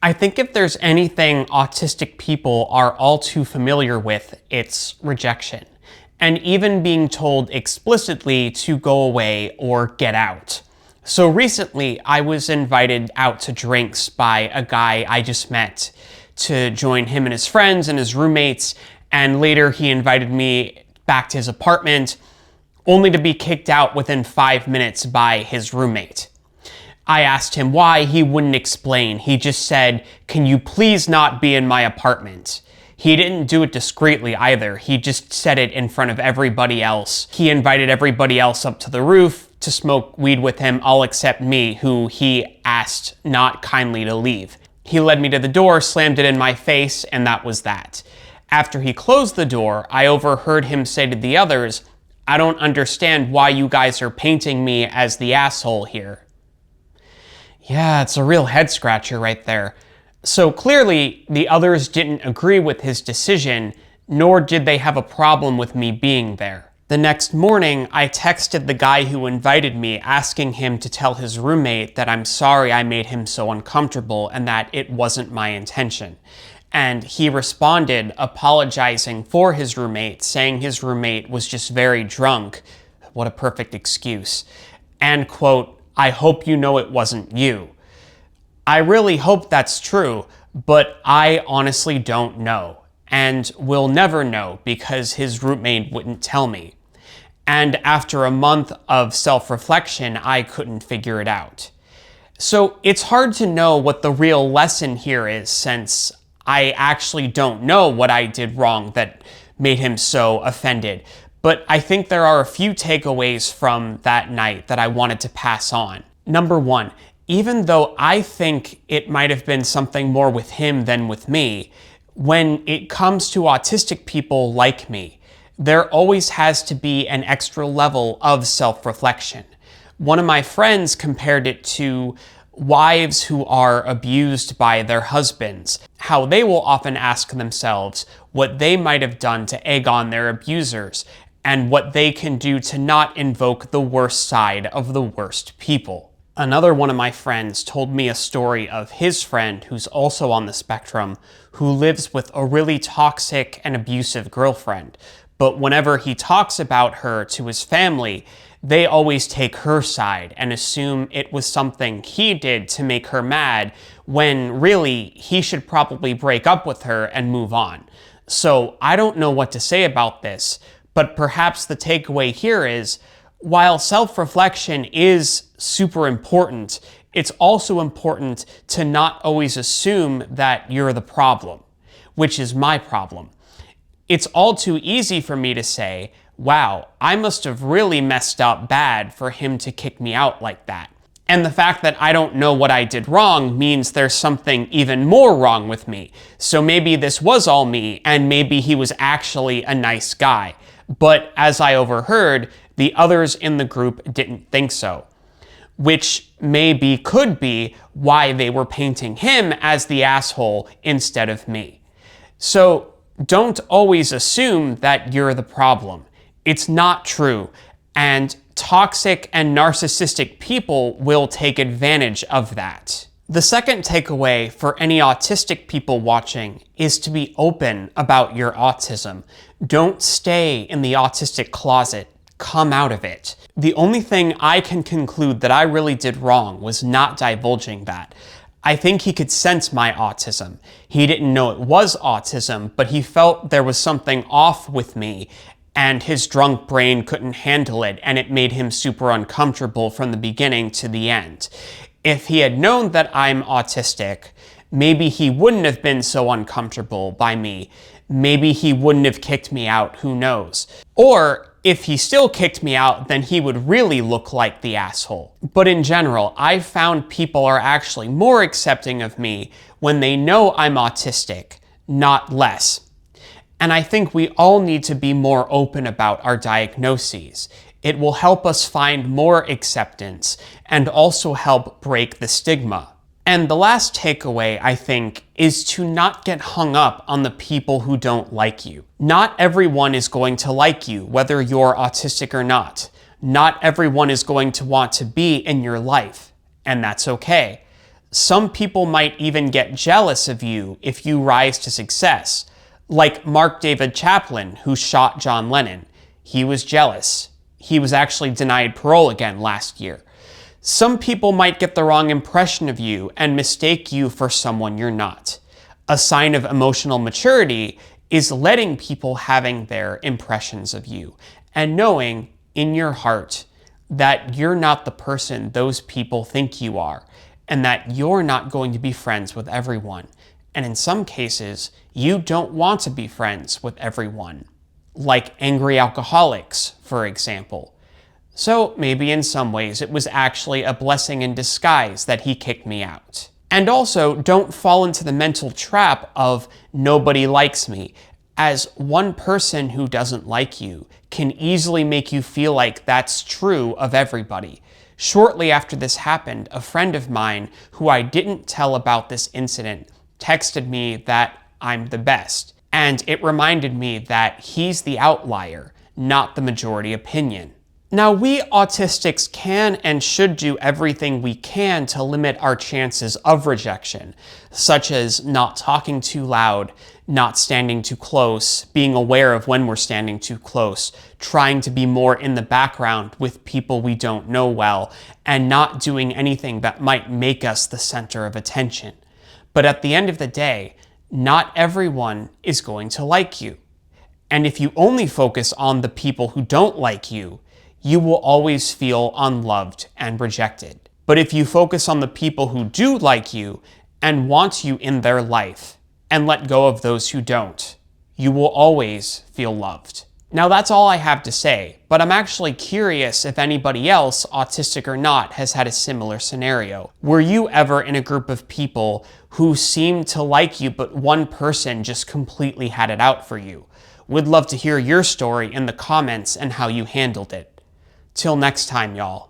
I think if there's anything autistic people are all too familiar with, it's rejection. And even being told explicitly to go away or get out. So recently, I was invited out to drinks by a guy I just met to join him and his friends and his roommates, and later he invited me back to his apartment, only to be kicked out within 5 minutes by his roommate. I asked him why. He wouldn't explain. He just said, "Can you please not be in my apartment?" He didn't do it discreetly either. He just said it in front of everybody else. He invited everybody else up to the roof to smoke weed with him, all except me, who he asked not kindly to leave. He led me to the door, slammed it in my face, and that was that. After he closed the door, I overheard him say to the others, "I don't understand why you guys are painting me as the asshole here." Yeah, it's a real head scratcher right there. So clearly, the others didn't agree with his decision, nor did they have a problem with me being there. The next morning, I texted the guy who invited me, asking him to tell his roommate that I'm sorry I made him so uncomfortable and that it wasn't my intention. And he responded, apologizing for his roommate, saying his roommate was just very drunk. What a perfect excuse. And quote, "I hope you know it wasn't you." I really hope that's true, but I honestly don't know, and will never know because his roommate wouldn't tell me. And after a month of self-reflection, I couldn't figure it out. So it's hard to know what the real lesson here is, since I actually don't know what I did wrong that made him so offended. But I think there are a few takeaways from that night that I wanted to pass on. Number one, even though I think it might have been something more with him than with me, when it comes to autistic people like me, there always has to be an extra level of self-reflection. One of my friends compared it to wives who are abused by their husbands, how they will often ask themselves what they might have done to egg on their abusers, and what they can do to not invoke the worst side of the worst people. Another one of my friends told me a story of his friend who's also on the spectrum, who lives with a really toxic and abusive girlfriend. But whenever he talks about her to his family, they always take her side and assume it was something he did to make her mad, when really he should probably break up with her and move on. So I don't know what to say about this, but perhaps the takeaway here is, while self-reflection is super important, it's also important to not always assume that you're the problem, which is my problem. It's all too easy for me to say, wow, I must have really messed up bad for him to kick me out like that. And the fact that I don't know what I did wrong means there's something even more wrong with me. So maybe this was all me, and maybe he was actually a nice guy. But as I overheard, the others in the group didn't think so. Which could be why they were painting him as the asshole instead of me. So don't always assume that you're the problem. It's not true, and toxic and narcissistic people will take advantage of that. The second takeaway for any autistic people watching is to be open about your autism. Don't stay in the autistic closet. Come out of it. The only thing I can conclude that I really did wrong was not divulging that. I think he could sense my autism. He didn't know it was autism, but he felt there was something off with me, and his drunk brain couldn't handle it, and it made him super uncomfortable from the beginning to the end. If he had known that I'm autistic, maybe he wouldn't have been so uncomfortable by me. Maybe he wouldn't have kicked me out, who knows? Or if he still kicked me out, then he would really look like the asshole. But in general, I've found people are actually more accepting of me when they know I'm autistic, not less. And I think we all need to be more open about our diagnoses. It will help us find more acceptance and also help break the stigma. And the last takeaway, I think, is to not get hung up on the people who don't like you. Not everyone is going to like you, whether you're autistic or not. Not everyone is going to want to be in your life, and that's okay. Some people might even get jealous of you if you rise to success, like Mark David Chaplin, who shot John Lennon. He was jealous. He was actually denied parole again last year. Some people might get the wrong impression of you and mistake you for someone you're not. A sign of emotional maturity is letting people having their impressions of you and knowing in your heart that you're not the person those people think you are, and that you're not going to be friends with everyone. And in some cases, you don't want to be friends with everyone, like angry alcoholics, for example. So maybe in some ways it was actually a blessing in disguise that he kicked me out. And also, don't fall into the mental trap of nobody likes me, as one person who doesn't like you can easily make you feel like that's true of everybody. Shortly after this happened, a friend of mine who I didn't tell about this incident texted me that I'm the best, and it reminded me that he's the outlier, not the majority opinion. Now, we autistics can and should do everything we can to limit our chances of rejection, such as not talking too loud, not standing too close, being aware of when we're standing too close, trying to be more in the background with people we don't know well, and not doing anything that might make us the center of attention. But at the end of the day, not everyone is going to like you. And if you only focus on the people who don't like you, you will always feel unloved and rejected. But if you focus on the people who do like you and want you in their life, and let go of those who don't, you will always feel loved. Now that's all I have to say, but I'm actually curious if anybody else, autistic or not, has had a similar scenario. Were you ever in a group of people who seemed to like you, but one person just completely had it out for you? Would love to hear your story in the comments and how you handled it. Till next time, y'all.